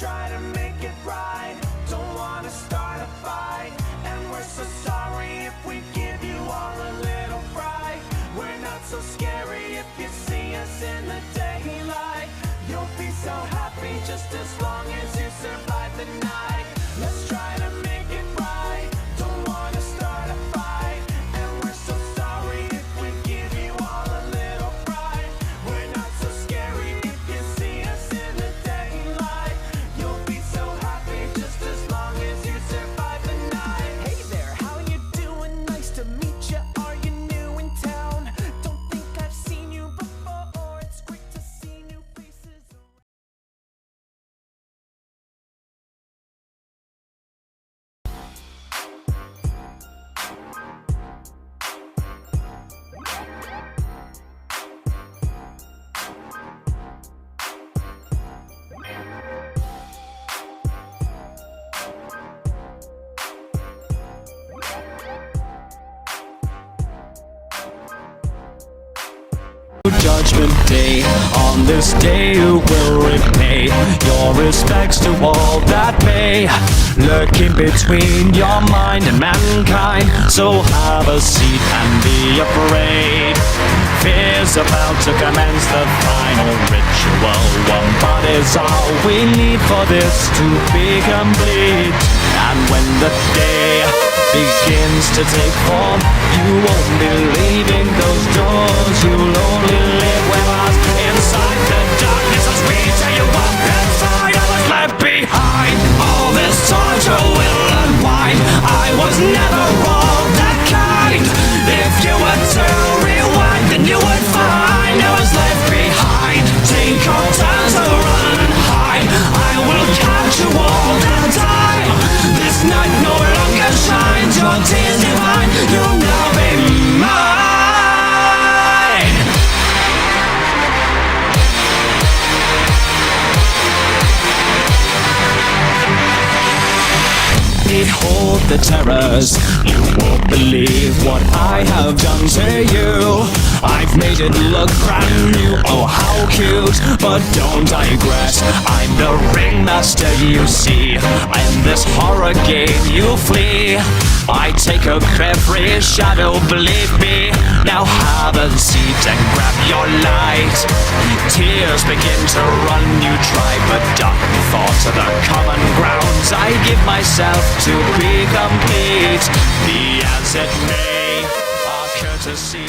Let's try to make it right. Don't wanna start a fight, and we're so sorry if we give you all a little fright. We're not so scary if you see us in the daylight. You'll be so happy just as long as you survive the night. Let's try to make it right. Don't wanna start a fight, and we're so sorry if we give you all a little fright. We're not so scary if you see us in the daylight. You'll be so happy just as long as you survive the night. Hey there, how you doing? Nice to meet you. Are you new in town? Don't think I've seen you before. It's great to see new faces. Judgment Day. On this day you will repay your respects to all that may lurk in between your mind and mankind. So have a seat and be afraid. Fear's about to commence the final ritual. One body's all we need for this to be complete. And when the day begins to take form, you won't be leaving those doors. You'll only live with us inside the darkness as we tear you up inside. I was left behind. All this torture will unwind. I was never all that kind. If you were to rewind, then you would find I was left behind. Take your time to run and hide. I will catch you all the time. This night no longer shines. Your tears divine. You'll now be mine. Behold the terrors. You won't believe what I have done to you. I've made it look brand new. Oh, how cute. But don't digress. I'm the ringmaster, you see. In this horror game you flee. I take up every shadow, believe me. Now have a seat and grab your light. Tears begin to run, you try, but dark thoughts are the common grounds. I give myself to be complete. Be as it may, our courtesy